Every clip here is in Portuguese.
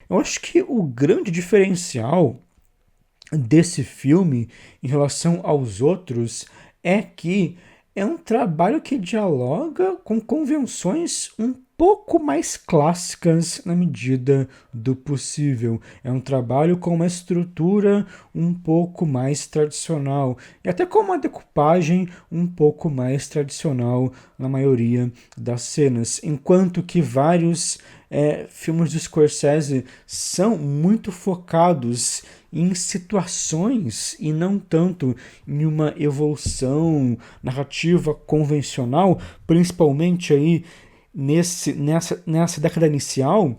Eu acho que o grande diferencial desse filme em relação aos outros é que é um trabalho que dialoga com convenções um pouco mais clássicas na medida do possível. É um trabalho com uma estrutura um pouco mais tradicional e até com uma decupagem um pouco mais tradicional na maioria das cenas, enquanto que vários filmes do Scorsese são muito focados em situações e não tanto em uma evolução narrativa convencional, principalmente aí nessa década inicial.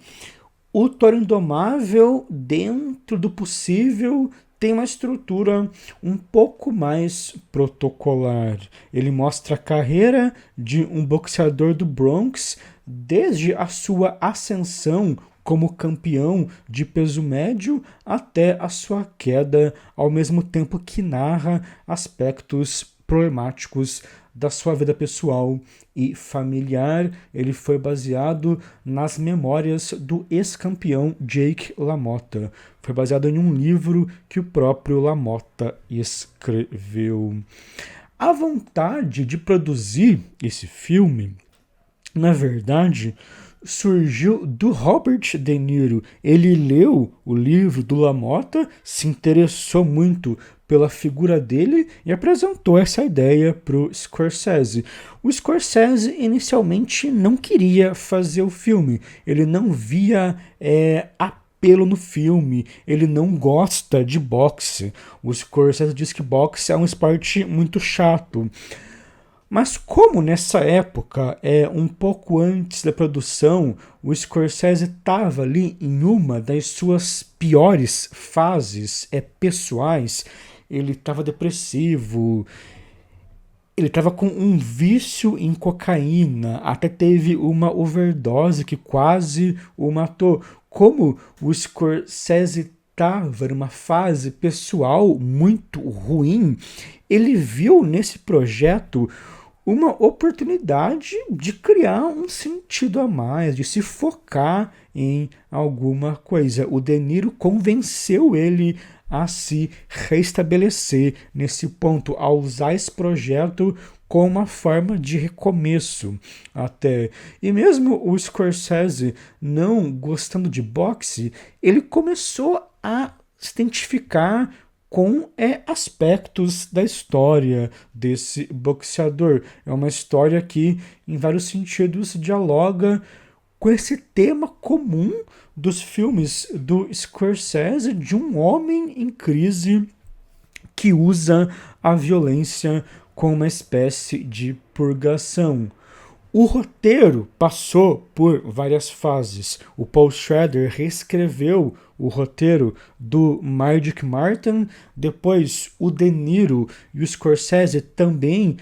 O Toro Indomável, dentro do possível, tem uma estrutura um pouco mais protocolar. Ele mostra a carreira de um boxeador do Bronx desde a sua ascensão como campeão de peso médio até a sua queda, ao mesmo tempo que narra aspectos problemáticos da sua vida pessoal e familiar. Ele foi baseado nas memórias do ex-campeão Jake LaMotta. Foi baseado em um livro que o próprio LaMotta escreveu. A vontade de produzir esse filme, na verdade, surgiu do Robert De Niro. Ele leu o livro do LaMotta, se interessou muito pela figura dele e apresentou essa ideia para o Scorsese. O Scorsese inicialmente não queria fazer o filme, ele não via apelo no filme, ele não gosta de boxe. O Scorsese diz que boxe é um esporte muito chato. Mas como nessa época, um pouco antes da produção, o Scorsese estava ali em uma das suas piores fases pessoais, ele estava depressivo, ele estava com um vício em cocaína, até teve uma overdose que quase o matou. Como o Scorsese estava numa fase pessoal muito ruim, ele viu nesse projeto uma oportunidade de criar um sentido a mais, de se focar em alguma coisa. O De Niro convenceu ele a se restabelecer nesse ponto, a usar esse projeto como uma forma de recomeço até. E mesmo o Scorsese não gostando de boxe, ele começou a se identificar com aspectos da história desse boxeador. É uma história que, em vários sentidos, dialoga com esse tema comum dos filmes do Scorsese, de um homem em crise que usa a violência como uma espécie de purgação. O roteiro passou por várias fases. O Paul Schrader reescreveu o roteiro do Mardik Martin, depois o De Niro e o Scorsese também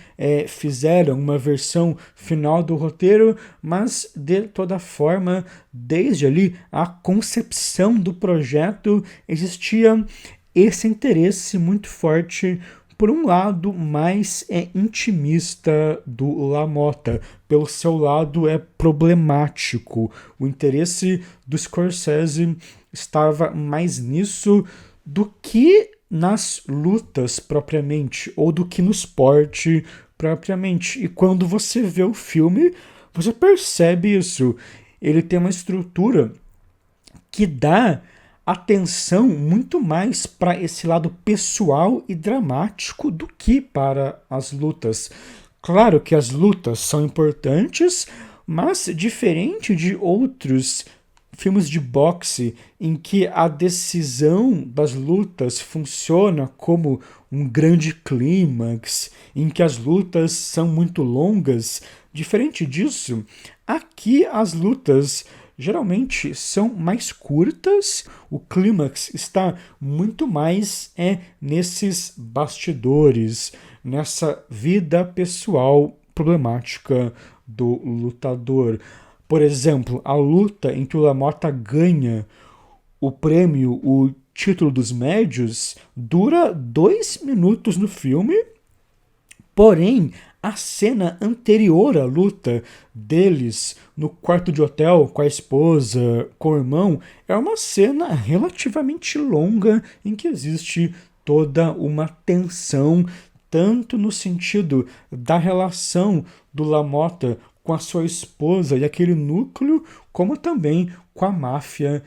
fizeram uma versão final do roteiro, mas de toda forma, desde ali a concepção do projeto existia esse interesse muito forte por um lado mais intimista do LaMotta, pelo seu lado problemático. O interesse do Scorsese estava mais nisso do que nas lutas propriamente, ou do que no esporte propriamente. E quando você vê o filme, você percebe isso. Ele tem uma estrutura que dá atenção muito mais para esse lado pessoal e dramático do que para as lutas. Claro que as lutas são importantes, mas diferente de outros filmes de boxe em que a decisão das lutas funciona como um grande clímax, em que as lutas são muito longas, diferente disso, aqui as lutas geralmente são mais curtas, o clímax está muito mais nesses bastidores, nessa vida pessoal problemática do lutador. Por exemplo, a luta em que o LaMotta ganha o prêmio, o título dos médios, dura 2 minutos no filme, porém A cena anterior à luta deles no quarto de hotel com a esposa, com o irmão, é uma cena relativamente longa em que existe toda uma tensão, tanto no sentido da relação do LaMotta com a sua esposa e aquele núcleo, como também com a máfia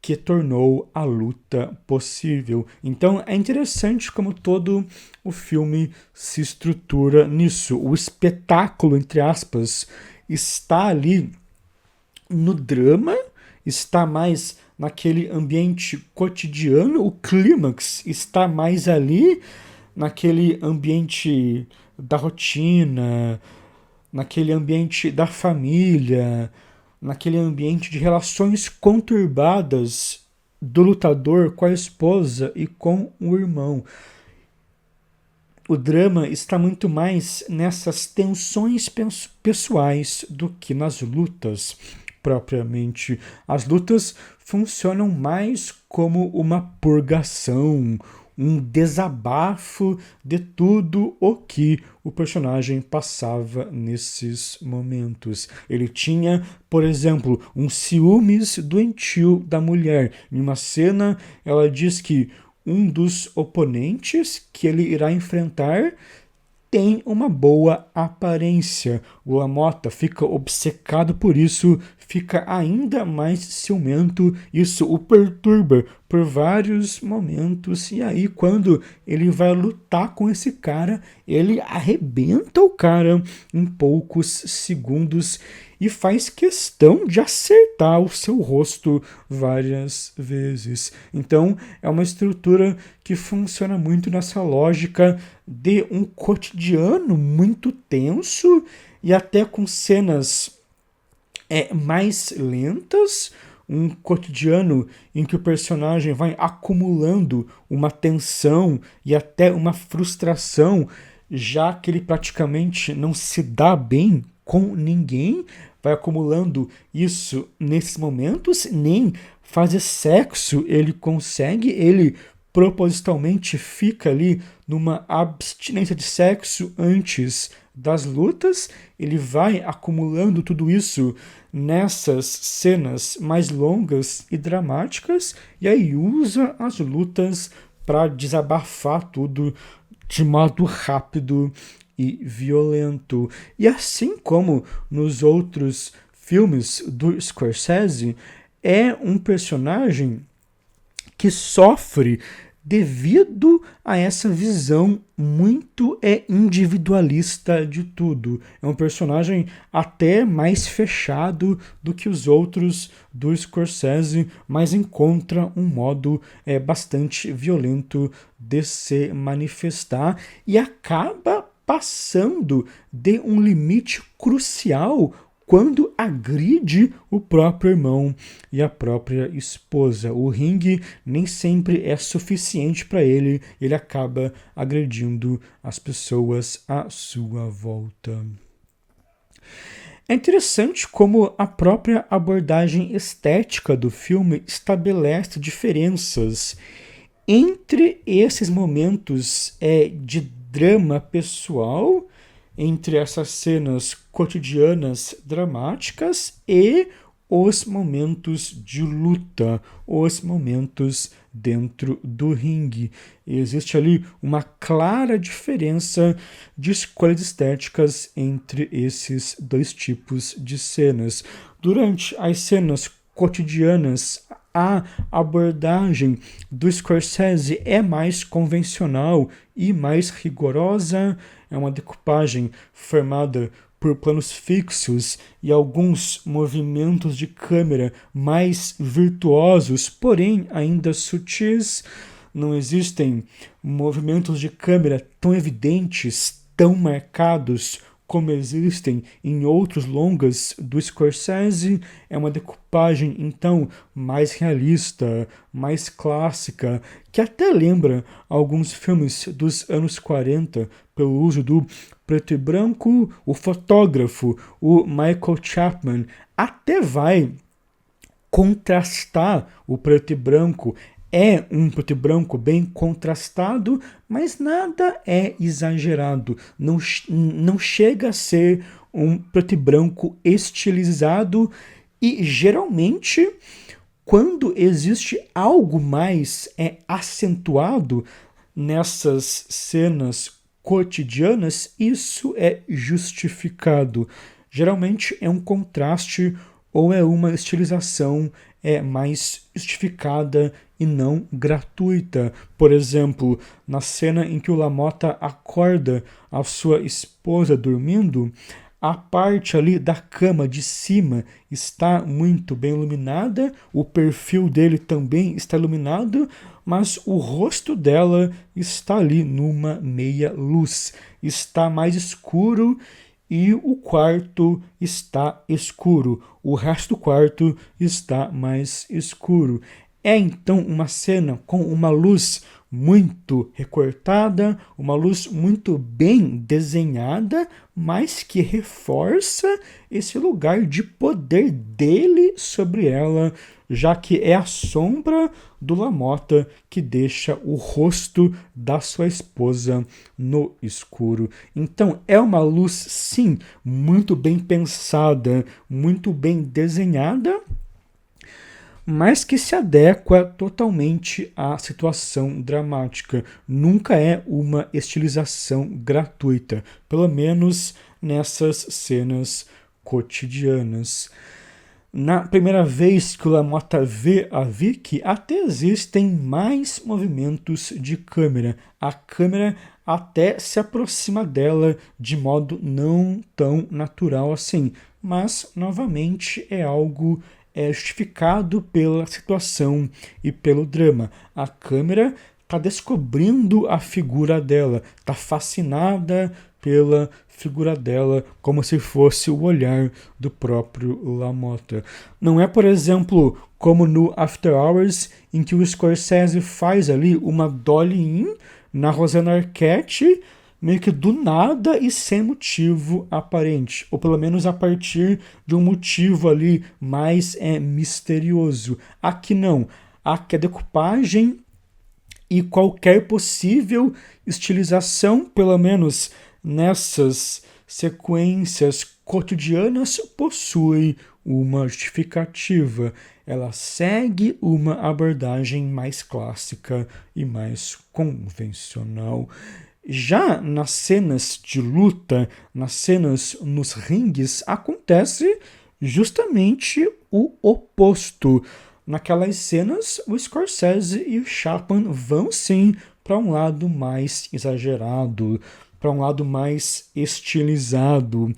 que tornou a luta possível. Então é interessante como todo o filme se estrutura nisso. O espetáculo, entre aspas, está ali no drama, está mais naquele ambiente cotidiano, o clímax está mais ali naquele ambiente da rotina, naquele ambiente da família, naquele ambiente de relações conturbadas do lutador com a esposa e com o irmão. O drama está muito mais nessas tensões pessoais do que nas lutas propriamente. As lutas funcionam mais como uma purgação, um desabafo de tudo o que o personagem passava nesses momentos. Ele tinha, por exemplo, um ciúmes doentio da mulher. Em uma cena, ela diz que um dos oponentes que ele irá enfrentar tem uma boa aparência. O LaMotta fica obcecado por isso, fica ainda mais ciumento, isso o perturba por vários momentos, e aí quando ele vai lutar com esse cara, ele arrebenta o cara em poucos segundos e faz questão de acertar o seu rosto várias vezes. Então é uma estrutura que funciona muito nessa lógica de um cotidiano muito tenso e até com cenas mais lentas, um cotidiano em que o personagem vai acumulando uma tensão e até uma frustração, já que ele praticamente não se dá bem com ninguém, vai acumulando isso nesses momentos, nem fazer sexo ele consegue, ele propositalmente fica ali numa abstinência de sexo antes das lutas, ele vai acumulando tudo isso nessas cenas mais longas e dramáticas, e aí usa as lutas para desabafar tudo de modo rápido e violento. E assim como nos outros filmes do Scorsese, é um personagem que sofre devido a essa visão muito individualista de tudo. É um personagem até mais fechado do que os outros do Scorsese, mas encontra um modo bastante violento de se manifestar e acaba passando de um limite crucial quando agride o próprio irmão e a própria esposa. O ringue nem sempre é suficiente para ele, ele acaba agredindo as pessoas à sua volta. É interessante como a própria abordagem estética do filme estabelece diferenças entre esses momentos de drama pessoal, entre essas cenas cotidianas dramáticas e os momentos de luta, os momentos dentro do ringue. Existe ali uma clara diferença de escolhas estéticas entre esses dois tipos de cenas. Durante as cenas cotidianas, a abordagem do Scorsese é mais convencional e mais rigorosa, é uma decupagem formada por planos fixos e alguns movimentos de câmera mais virtuosos, porém ainda sutis. Não existem movimentos de câmera tão evidentes, tão marcados como existem em outros longas do Scorsese. É uma decupagem, então, mais realista, mais clássica, que até lembra alguns filmes dos anos 40, pelo uso do preto e branco. O fotógrafo, o Michael Chapman, até vai contrastar o preto e branco. É um preto e branco bem contrastado, mas nada é exagerado. Não chega a ser um preto e branco estilizado e geralmente quando existe algo mais acentuado nessas cenas cotidianas, isso é justificado. Geralmente é um contraste ou é uma estilização mais justificada e não gratuita. Por exemplo, na cena em que o LaMotta acorda a sua esposa dormindo, a parte ali da cama de cima está muito bem iluminada, o perfil dele também está iluminado, mas o rosto dela está ali numa meia luz. Está mais escuro e o quarto está escuro. O resto do quarto está mais escuro. É então uma cena com uma luz muito recortada, uma luz muito bem desenhada, mas que reforça esse lugar de poder dele sobre ela, já que é a sombra do LaMotta que deixa o rosto da sua esposa no escuro. Então é uma luz, sim, muito bem pensada, muito bem desenhada, mas que se adequa totalmente à situação dramática. Nunca é uma estilização gratuita, pelo menos nessas cenas cotidianas. Na primeira vez que o LaMotta vê a Vicky, até existem mais movimentos de câmera. A câmera até se aproxima dela de modo não tão natural assim, mas novamente é algo justificado pela situação e pelo drama. A câmera está descobrindo a figura dela, está fascinada pela figura dela, como se fosse o olhar do próprio LaMotta. Não é, por exemplo, como no After Hours, em que o Scorsese faz ali uma dolly-in na Rosanna Arquette, meio que do nada e sem motivo aparente, ou pelo menos a partir de um motivo ali mais misterioso. Aqui não. Aqui a decupagem e qualquer possível estilização, pelo menos nessas sequências cotidianas, possui uma justificativa. Ela segue uma abordagem mais clássica e mais convencional. Já nas cenas de luta, nas cenas nos ringues, acontece justamente o oposto. Naquelas cenas, o Scorsese e o Chapman vão sim para um lado mais exagerado, para um lado mais estilizado,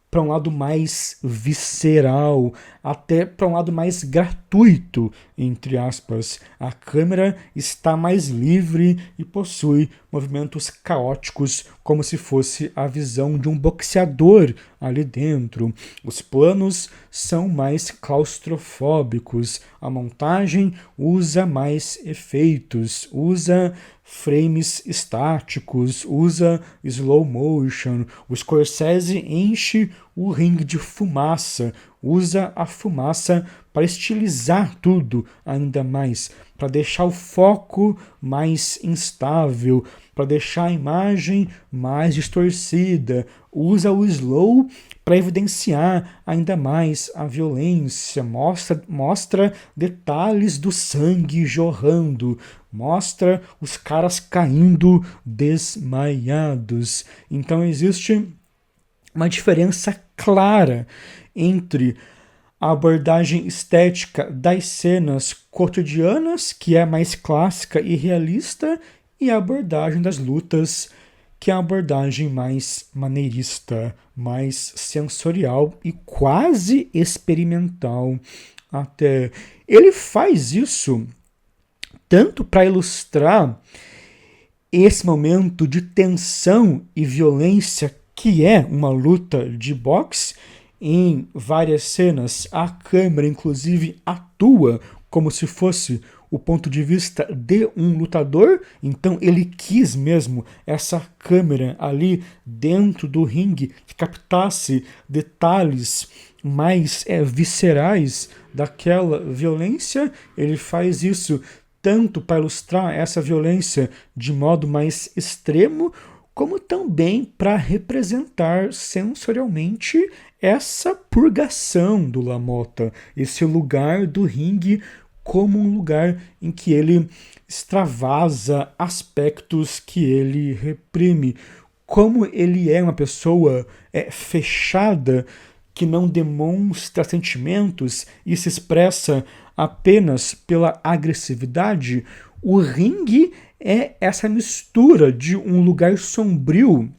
para um lado mais visceral, até para um lado mais gratuito, entre aspas. A câmera está mais livre e possui movimentos caóticos, como se fosse a visão de um boxeador ali dentro. Os planos são mais claustrofóbicos. A montagem usa mais efeitos, usa frames estáticos, usa slow motion. O Scorsese enche o ringue de fumaça, usa a fumaça para estilizar tudo ainda mais, para deixar o foco mais instável, para deixar a imagem mais distorcida, usa o slow para evidenciar ainda mais a violência, mostra detalhes do sangue jorrando, mostra os caras caindo desmaiados. Então existe uma diferença clara entre a abordagem estética das cenas cotidianas, que é mais clássica e realista, e a abordagem das lutas, que é a abordagem mais maneirista, mais sensorial e quase experimental até. Ele faz isso tanto para ilustrar esse momento de tensão e violência que é uma luta de boxe. Em várias cenas, a câmera inclusive atua como se fosse o ponto de vista de um lutador, então ele quis mesmo essa câmera ali dentro do ringue que captasse detalhes mais viscerais daquela violência. Ele faz isso tanto para ilustrar essa violência de modo mais extremo, como também para representar sensorialmente essa purgação do LaMotta, esse lugar do ringue como um lugar em que ele extravasa aspectos que ele reprime, como ele é uma pessoa fechada, que não demonstra sentimentos e se expressa apenas pela agressividade. O ringue é essa mistura de um lugar sombrio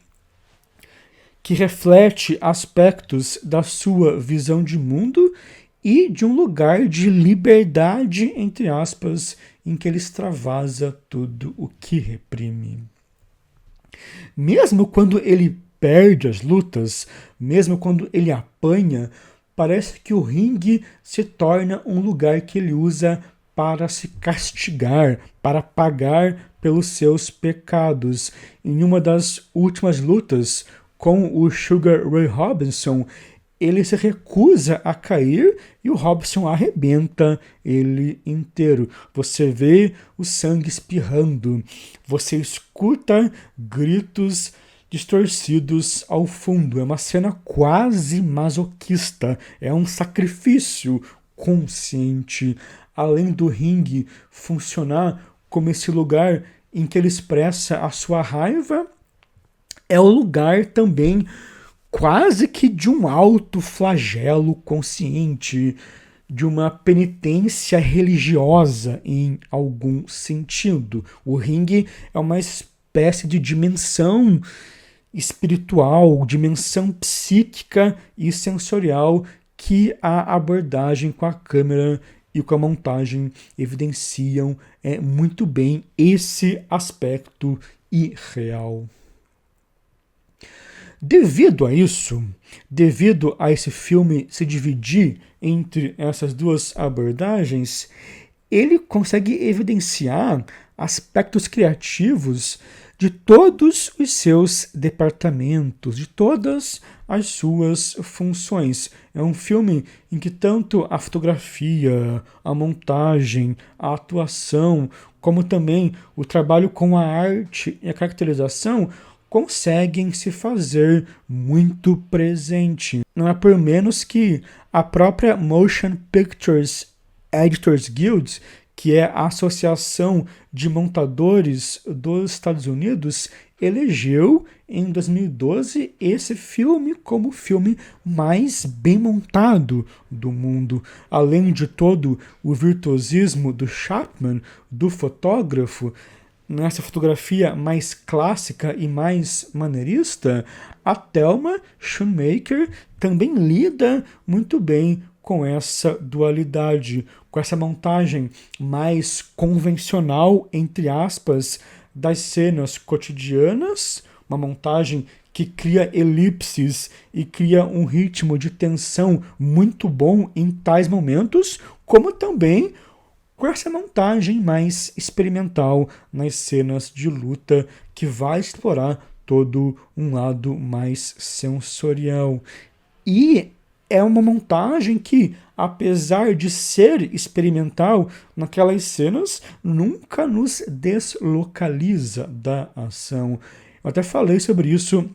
que reflete aspectos da sua visão de mundo e de um lugar de liberdade, entre aspas, em que ele extravasa tudo o que reprime. Mesmo quando ele perde as lutas, mesmo quando ele apanha, parece que o ringue se torna um lugar que ele usa para se castigar, para pagar pelos seus pecados. Em uma das últimas lutas com o Sugar Ray Robinson, ele se recusa a cair e o Robinson arrebenta ele inteiro. Você vê o sangue espirrando, você escuta gritos distorcidos ao fundo. É uma cena quase masoquista, é um sacrifício consciente, além do ringue funcionar como esse lugar em que ele expressa a sua raiva, é o lugar também quase que de um alto flagelo consciente, de uma penitência religiosa em algum sentido. O ringue é uma espécie de dimensão espiritual, dimensão psíquica e sensorial que a abordagem com a câmera e com a montagem evidenciam muito bem esse aspecto irreal. Devido a isso, devido a esse filme se dividir entre essas duas abordagens, ele consegue evidenciar aspectos criativos de todos os seus departamentos, de todas as suas funções. É um filme em que tanto a fotografia, a montagem, a atuação, como também o trabalho com a arte e a caracterização conseguem se fazer muito presente. Não é por menos que a própria Motion Pictures Editors Guild, que é a associação de montadores dos Estados Unidos, elegeu em 2012 esse filme como o filme mais bem montado do mundo. Além de todo o virtuosismo do Chapman, do fotógrafo, nessa fotografia mais clássica e mais maneirista, a Thelma Schoonmaker também lida muito bem com essa dualidade, com essa montagem mais convencional, entre aspas, das cenas cotidianas, uma montagem que cria elipses e cria um ritmo de tensão muito bom em tais momentos, como também com essa montagem mais experimental nas cenas de luta, que vai explorar todo um lado mais sensorial. E é uma montagem que, apesar de ser experimental naquelas cenas, nunca nos deslocaliza da ação. Eu até falei sobre isso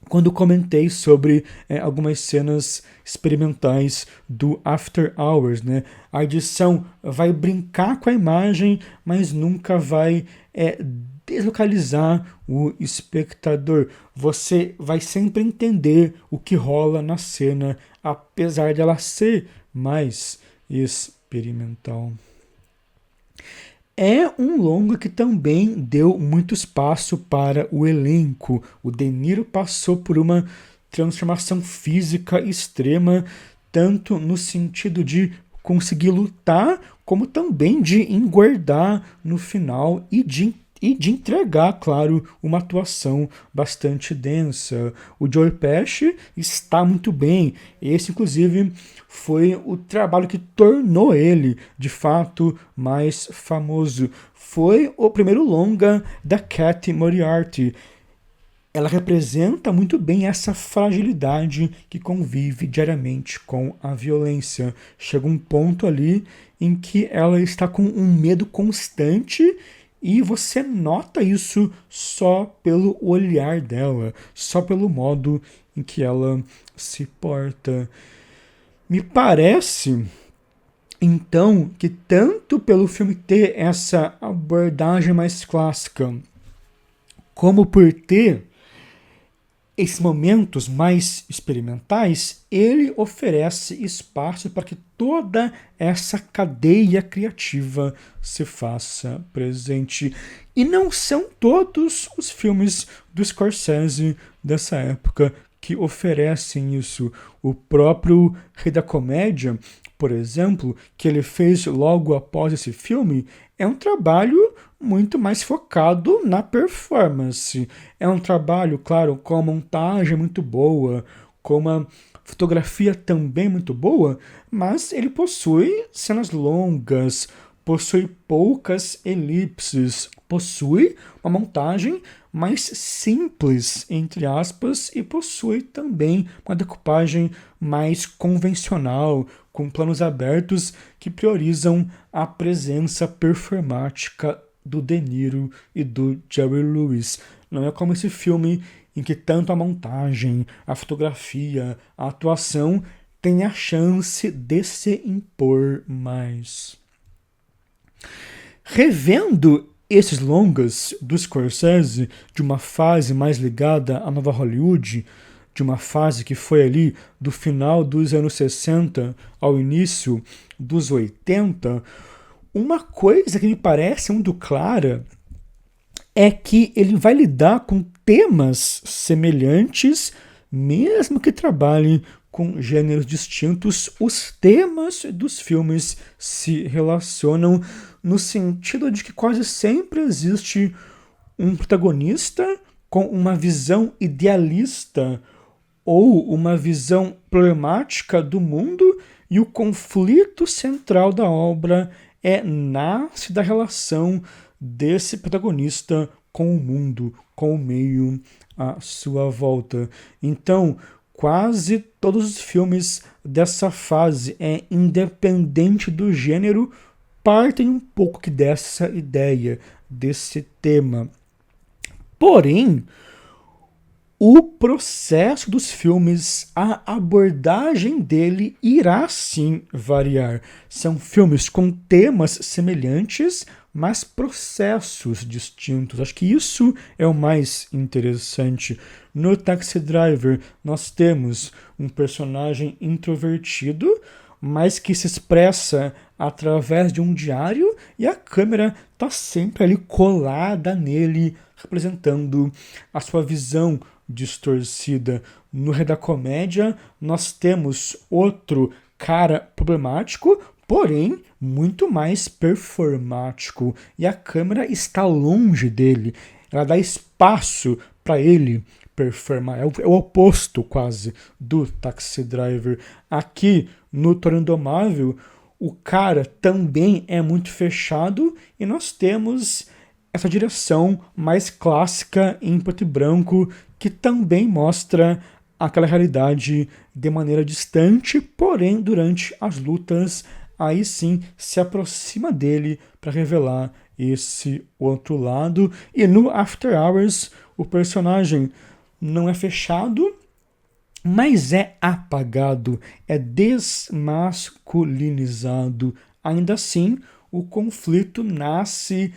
quando comentei sobre algumas cenas experimentais do After Hours, né? A edição vai brincar com a imagem, mas nunca vai deslocalizar o espectador. Você vai sempre entender o que rola na cena, apesar dela ser mais experimental. É um longa que também deu muito espaço para o elenco. O De Niro passou por uma transformação física extrema, tanto no sentido de conseguir lutar, como também de engordar no final e de entregar, claro, uma atuação bastante densa. O Joe Pesci está muito bem. Esse, inclusive, foi o trabalho que tornou ele, de fato, mais famoso. Foi o primeiro longa da Cathy Moriarty. ela representa muito bem essa fragilidade que convive diariamente com a violência. Chega um ponto ali em que ela está com um medo constante e você nota isso só pelo olhar dela, só pelo modo em que ela se porta. Me parece, então, que tanto pelo filme ter essa abordagem mais clássica, como por ter esses momentos mais experimentais, ele oferece espaço para que toda essa cadeia criativa se faça presente. E não são todos os filmes do Scorsese dessa época que oferecem isso. O próprio Rei da Comédia, por exemplo, que ele fez logo após esse filme, é um trabalho muito mais focado na performance. É um trabalho, claro, com a montagem muito boa, com uma fotografia também muito boa, mas ele possui cenas longas, possui poucas elipses, possui uma montagem mais simples, entre aspas, e possui também uma decupagem mais convencional, com planos abertos que priorizam a presença performática do De Niro e do Jerry Lewis. Não é como esse filme em que tanto a montagem, a fotografia, a atuação tem a chance de se impor mais. Revendo esses longas do Scorsese, de uma fase mais ligada à nova Hollywood, de uma fase que foi ali do final dos anos 60 ao início dos 80, uma coisa que me parece muito clara é que ele vai lidar com temas semelhantes, mesmo que trabalhe com gêneros distintos. Os temas dos filmes se relacionam no sentido de que quase sempre existe um protagonista com uma visão idealista ou uma visão problemática do mundo, e o conflito central da obra nasce da relação desse protagonista com o mundo, com o meio à sua volta. Então, quase todos os filmes dessa fase, independente do gênero, partem um pouco dessa ideia, desse tema. Porém, o processo dos filmes, a abordagem dele irá sim variar. São filmes com temas semelhantes, mas processos distintos. Acho que isso é o mais interessante. No Taxi Driver, nós temos um personagem introvertido, mas que se expressa através de um diário, e a câmera está sempre ali colada nele, representando a sua visão distorcida. No Rei da Comédia, nós temos outro cara problemático, porém muito mais performático, e a câmera está longe dele, ela dá espaço para ele performar. É o oposto quase do Taxi Driver. Aqui no Toro Indomável, o cara também é muito fechado, e nós temos essa direção mais clássica em preto e branco, que também mostra aquela realidade de maneira distante, porém durante as lutas aí sim se aproxima dele para revelar esse outro lado. E no After Hours o personagem não é fechado, mas é apagado, é desmasculinizado. Ainda assim, o conflito nasce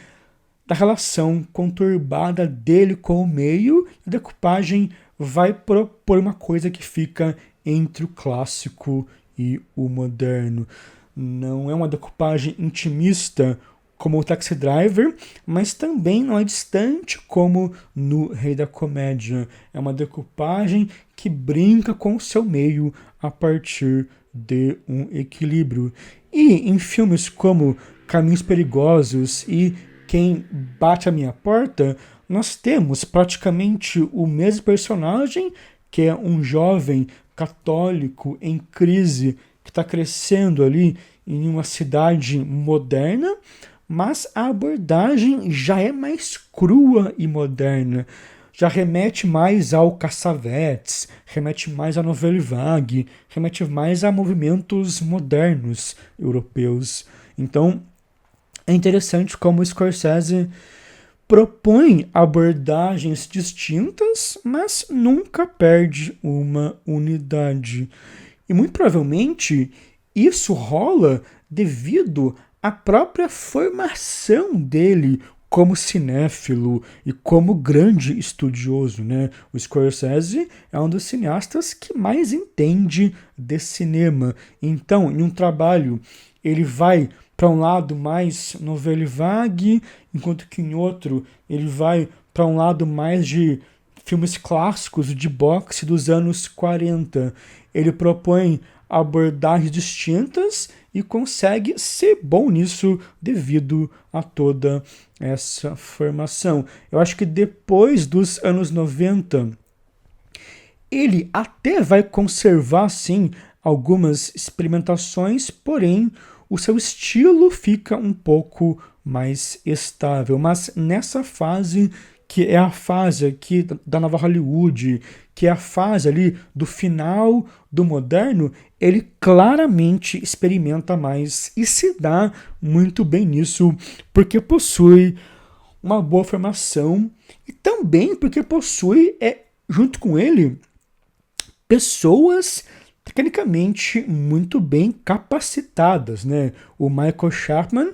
da relação conturbada dele com o meio, e a decupagem vai propor uma coisa que fica entre o clássico e o moderno. Não é uma decupagem intimista como o Taxi Driver, mas também não é distante como no Rei da Comédia. É uma decupagem que brinca com o seu meio a partir de um equilíbrio. E em filmes como Caminhos Perigosos e Quem Bate a Minha Porta, nós temos praticamente o mesmo personagem, que é um jovem católico em crise, que está crescendo ali em uma cidade moderna, mas a abordagem já é mais crua e moderna. já remete mais ao Cassavetes, remete mais à Nouvelle Vague, remete mais a movimentos modernos europeus. Então, é interessante como o Scorsese propõe abordagens distintas, mas nunca perde uma unidade. E muito provavelmente isso rola devido à própria formação dele como cinéfilo e como grande estudioso, né? O Scorsese é um dos cineastas que mais entende de cinema. Então, em um trabalho, ele vai para um lado mais Nouvelle Vague, enquanto que em outro ele vai para um lado mais de filmes clássicos de boxe dos anos 40. Ele propõe abordagens distintas e consegue ser bom nisso devido a toda essa formação. Eu acho que depois dos anos 90, ele até vai conservar, sim, algumas experimentações, porém o seu estilo fica um pouco mais estável. Mas nessa fase, que é a fase aqui da nova Hollywood, que é a fase ali do final do moderno, ele claramente experimenta mais e se dá muito bem nisso, porque possui uma boa formação e também porque possui, junto com ele, pessoas tecnicamente muito bem capacitadas, né? O Michael Chapman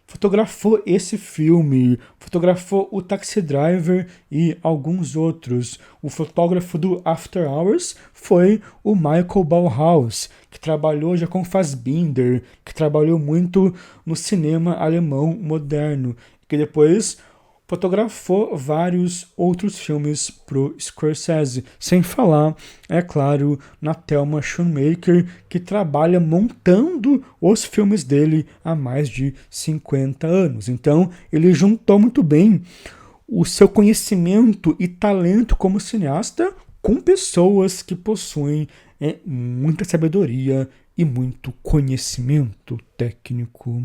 fotografou esse filme, fotografou o Taxi Driver e alguns outros. O fotógrafo do After Hours foi o Michael Bauhaus, que trabalhou já com Fassbinder, que trabalhou muito no cinema alemão moderno, que depois fotografou vários outros filmes pro Scorsese, sem falar, é claro, na Thelma Schoonmaker, que trabalha montando os filmes dele há mais de 50 anos. Então, ele juntou muito bem o seu conhecimento e talento como cineasta com pessoas que possuem muita sabedoria e muito conhecimento técnico.